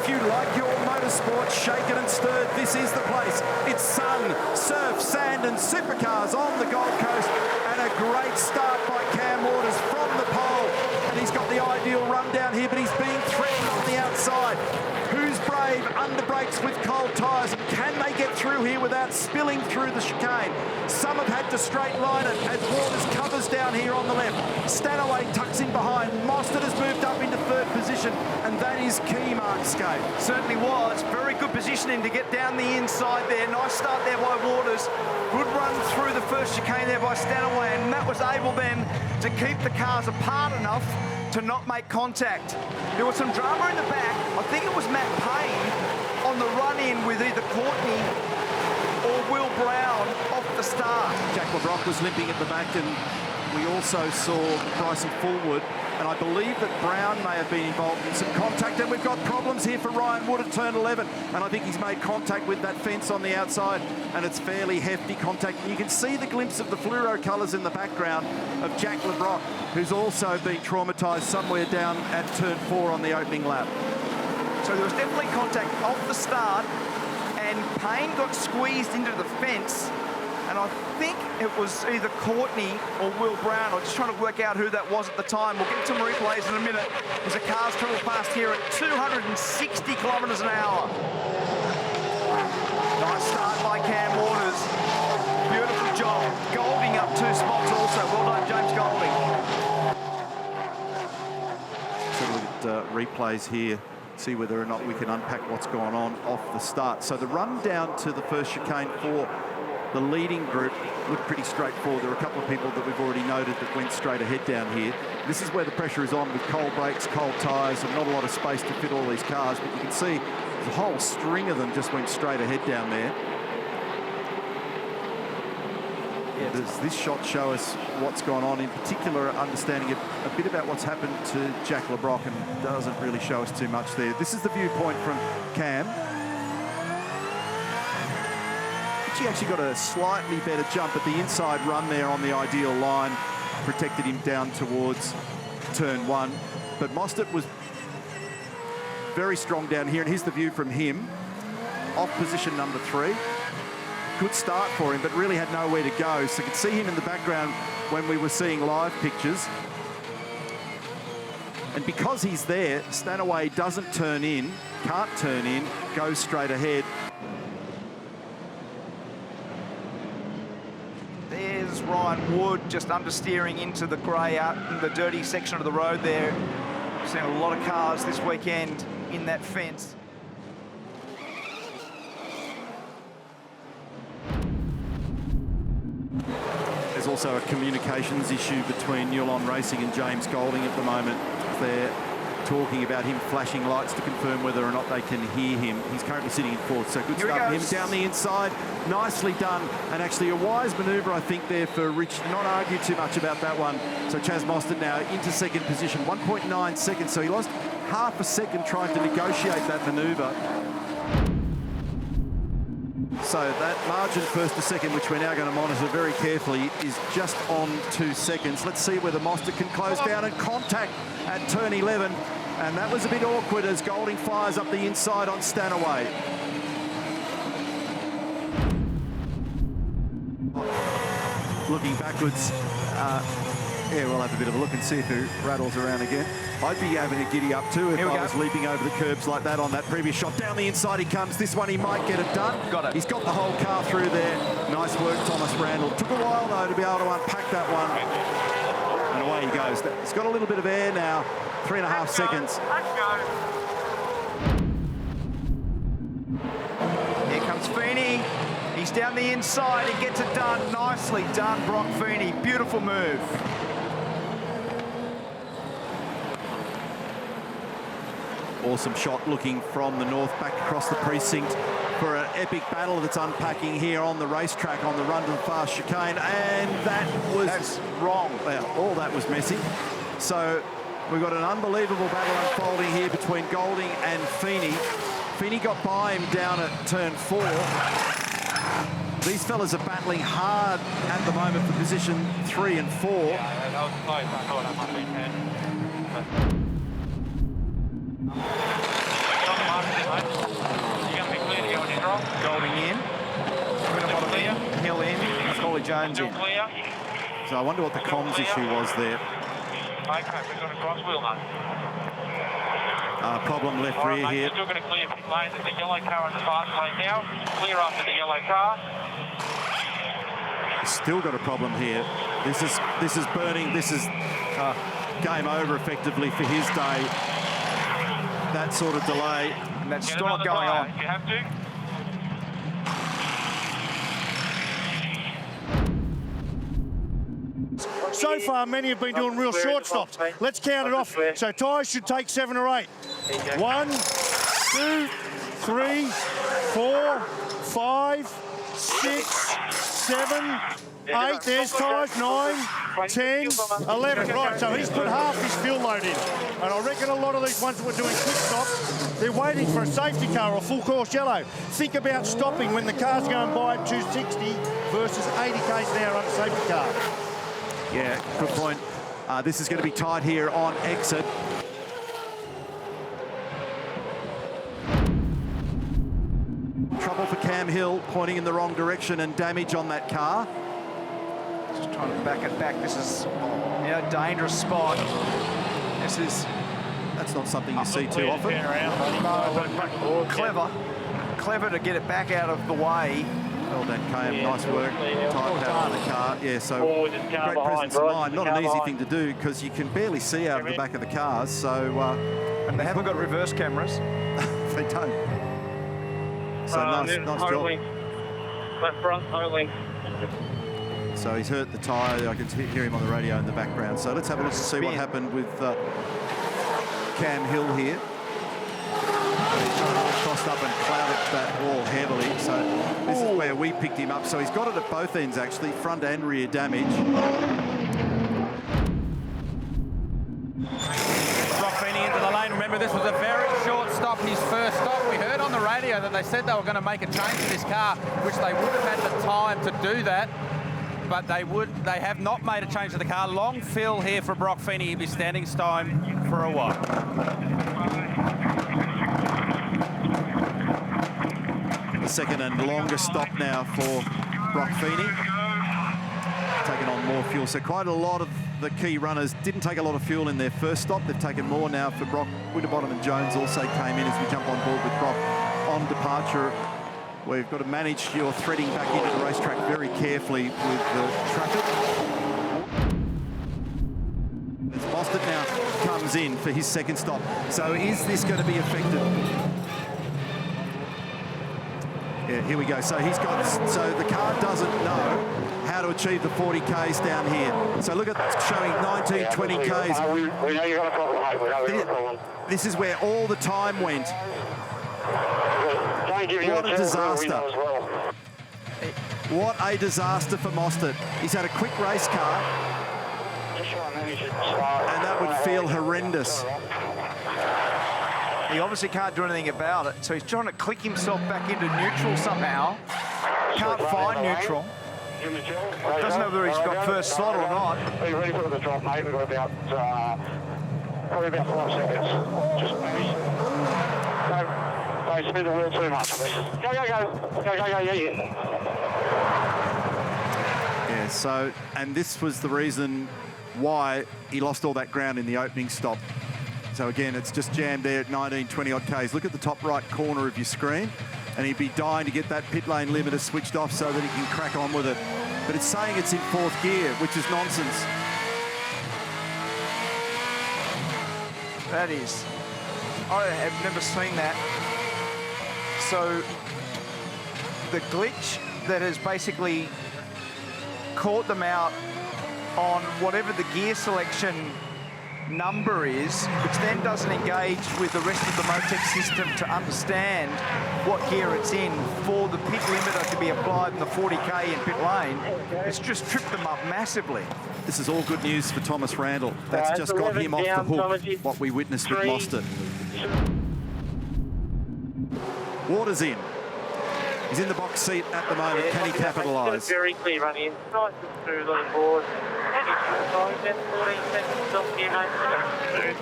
If you like your motorsport shaken and stirred, this is the place. It's sun, surf, sand and supercars on the Gold Coast, and a great start by Cam Waters from the pole. And he's got the ideal run down here, but he's being threatened on the outside. Who's brave? Under brakes with cold tyres. Can they get through here without spilling through the chicane? Some have had to straight line it as Waters covers down here on the left. Stanaway tucks in behind. Mostert has moved up into third position, and that is key, Mark Skate. Certainly was. Very good positioning to get down the inside there. Nice start there by Waters. Good run through the first chicane there by Stanaway, and that was able then to keep the cars apart enough to not make contact. There was some drama in the back. I think it was Matt Payne on the run-in with either Courtney or Will Brown off the start. Jack Le Brocq was limping at the back, and we also saw Bryson Fullwood, and I believe that Brown may have been involved in some contact, and we've got problems here for Ryan Wood at turn 11, and I think he's made contact with that fence on the outside, and it's fairly hefty contact. And you can see the glimpse of the fluoro colours in the background of Jack Le Brocq, who's also been traumatised somewhere down at turn 4 on the opening lap. So there was definitely contact off the start, and Payne got squeezed into the fence, and I think it was either Courtney or Will Brown. I'm just trying to work out who that was at the time. We'll get some replays in a minute as the cars travel past here at 260 kilometres an hour. Nice start by Cam Waters. Beautiful job. Golding up 2 spots also. Well done, James Golding. So we'll look at replays here, see whether or not we can unpack what's gone on off the start. So the run down to the first chicane for the leading group looked pretty straightforward. There are a couple of people that we've already noted that went straight ahead down here. This is where the pressure is on with cold brakes, cold tyres, and not a lot of space to fit all these cars. But you can see the whole string of them just went straight ahead down there. Does this shot show us what's gone on, in particular understanding a bit about what's happened to Jack Le Brocq, and doesn't really show us too much there. This is the viewpoint from Cam. He actually got a slightly better jump at the inside run there on the ideal line, protected him down towards turn 1. But Mostert was very strong down here, and here's the view from him, off position number 3. Good start for him, but really had nowhere to go. So you could see him in the background when we were seeing live pictures. And because he's there, Stanaway doesn't turn in, can't turn in, goes straight ahead. There's Ryan Wood just understeering into the grey out in the dirty section of the road there. We've seen a lot of cars this weekend in that fence. There's also a communications issue between Newlon Racing and James Golding at the moment. They're talking about him flashing lights to confirm whether or not they can hear him. He's currently sitting in 4th, so good start for him. Down the inside, nicely done, and actually a wise manoeuvre, I think, there for Rich. Not argue too much about that one. So Chaz Mostert now into 2nd position, 1.9 seconds, so he lost half a second trying to negotiate that manoeuvre. So that margin 1st to 2nd, which we're now going to monitor very carefully, is just on 2 seconds. Let's see whether Mostert can close down and contact at turn 11. And that was a bit awkward as Golding fires up the inside on Stanaway. Looking backwards, yeah, we'll have a bit of a look and see if he rattles around again. I'd be having a giddy up too if I was leaping over the curbs like that on that previous shot. Down the inside he comes. This one he might get it done. Got it. He's got the whole car through there. Nice work, Thomas Randall. Took a while though to be able to unpack that one. And away he goes. He's got a little bit of air now. 3.5 seconds. Here comes Feeney. He's down the inside. He gets it done. Nicely done, Brock Feeney. Beautiful move. Awesome shot looking from the north back across the precinct for an epic battle that's unpacking here on the racetrack on the run to the fast chicane. And that's wrong. Well, all that was messy. So we've got an unbelievable battle unfolding here between Golding and Feeney. Feeney got by him down at turn 4. These fellas are battling hard at the moment for position 3 and 4. Jones in. So I wonder what the comms issue was there. Okay, we've got a cross wheel, mate. Problem left All rear right, mate, here. you're still going to clear pit lane. There's a yellow car in the fast lane now. Clear after the yellow car. Still got a problem here. This is burning. This is game over effectively for his day. That sort of delay. And that's Get still not another going tyre on. if you have to. So far, many have been doing real short stops. Let's count it off. So tyres should take 7 or 8. 1, 2, 3, 4, 5, 6, 7, 8. There's tyres. 9, 10, 11. Right, so he's put half his fuel load in. And I reckon a lot of these ones that were doing quick stops, they're waiting for a safety car or full course yellow. Think about stopping when the car's going by at 260 versus 80 k's an hour on a safety car. Yeah, good point. This is going to be tight here on exit. Trouble for Cam Hill, pointing in the wrong direction and damage on that car. Just trying to back it back. This is a dangerous spot. This is That's not something you see too often. clever to get it back out of the way. Well done, Cam. Nice work. Tight power on the car. Yeah, so Forward and car great presence of mind. behind, Not car an easy behind. thing to do because you can barely see out of the back of the cars. So And they haven't got reverse cameras. they don't. So nice job. Left front, holding. So he's hurt the tyre. I can hear him on the radio in the background. So let's have a look to see what Spin. happened with Cam Hill here. He crossed up and clouded that wall heavily. So this is where we picked him up. So he's got it at both ends, actually, front and rear damage. Brock Feeney into the lane. Remember, this was a very short stop, his first stop. We heard on the radio that they said they were going to make a change to this car, which they would have had the time to do that. But they have not made a change to the car. Long fill here for Brock Feeney. He'll be standing time for a while. The second and longest stop now for Brock Feeney. Taking on more fuel. So quite a lot of the key runners didn't take a lot of fuel in their first stop. They've taken more now for Brock. Winterbottom and Jones also came in as we jump on board with Brock on departure. We've got to manage your threading back into the racetrack very carefully with the traffic. As Mostert now comes in for his second stop. So is this going to be effective? Yeah, here we go. So he's got, so the car doesn't know how to achieve the 40 Ks down here. So look at showing 19, 20 Ks. We know you've got a problem, mate. We know you've got a problem. This is where all the time went. Don't give you What a a disaster. as well. What a disaster for Mostert. He's had a quick race car, Just try and manage it slow. and that would feel horrendous. He obviously can't do anything about it, so he's trying to click himself back into neutral somehow. Can't find neutral. Doesn't know whether he's got first slot or not. Are you ready for the drop, mate? We've got about, probably about 5 seconds. Just maybe. Don't spin the wheel too much. Go. Yeah, so, and this was the reason why he lost all that ground in the opening stop. So again, it's just jammed there at 19, 20 odd Ks. Look at the top right corner of your screen, and he'd be dying to get that pit lane limiter switched off so that he can crack on with it. But it's saying it's in 4th gear, which is nonsense. That is. I have never seen that. So the glitch that has basically caught them out on whatever the gear selection number is, which then doesn't engage with the rest of the Motec system to understand what gear it's in for the pit limiter to be applied in the 40K in pit lane. It's just tripped them up massively. This is all good news for Thomas Randall. That's just got him off the hook, what we witnessed with Mostert. Waters in. He's in the box seat at the moment. Can he capitalise? Very clear run in. Nice and smooth on the board. And he's 14 seconds off here, mate.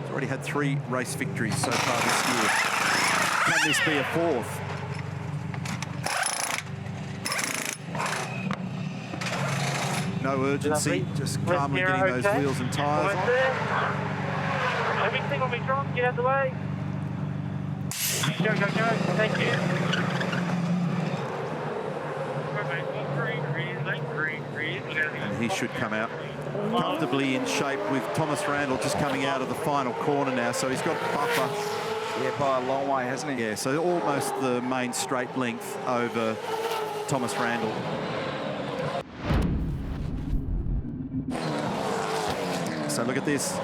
He's already had 3 race victories so far this year. Can this be a 4th? No urgency, just calmly getting those wheels and tyres on. Everything will be strong, get out the way. Go, go, go, thank you. And he should come out comfortably in shape with Thomas Randall just coming out of the final corner now, so he's got buffer. Yeah, by a long way, hasn't he? Yeah, so almost the main straight length over Thomas Randall. So look at this.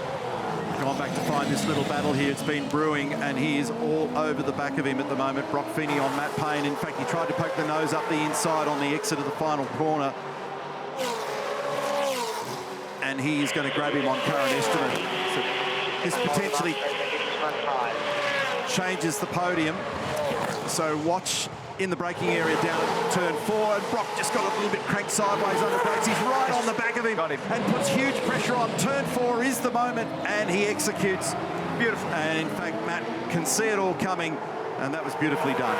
Gone back to find this little battle here. It's been brewing, and he is all over the back of him at the moment. Brock Feeney on Matt Payne. In fact, he tried to poke the nose up the inside on the exit of the final corner. And he is going to grab him on Curran Esterman. So this potentially changes the podium. So watch in the braking area down at turn 4, and Brock just got a little bit cranked sideways on the brakes. He's right on the back of him, and puts huge pressure on. Turn 4 is the moment, and he executes. Beautiful. And in fact, Matt can see it all coming, and that was beautifully done.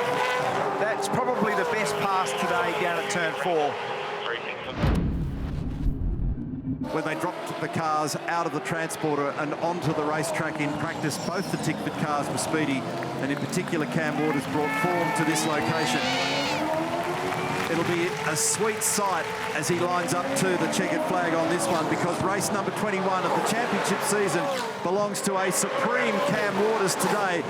That's probably the best pass today down at turn 4. When they dropped the cars out of the transporter and onto the racetrack in practice, both the Tickford cars were speedy, and in particular Cam Waters brought form to this location. It'll be a sweet sight as he lines up to the checkered flag on this one, because race number 21 of the championship season belongs to a supreme Cam Waters today,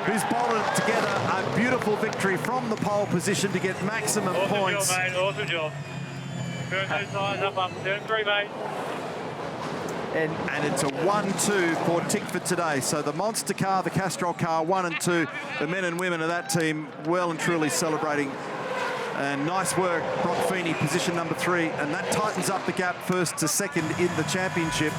who's bolted it together a beautiful victory from the pole position to get maximum points. Awesome job, mate. Awesome job. Turn those tyres up, turn 3, mate. And it's a 1-2 for Tickford today. So the monster car, the Castrol car, 1 and 2. The men and women of that team well and truly celebrating. And nice work, Brock Feeney, position number 3. And that tightens up the gap first to second in the championship.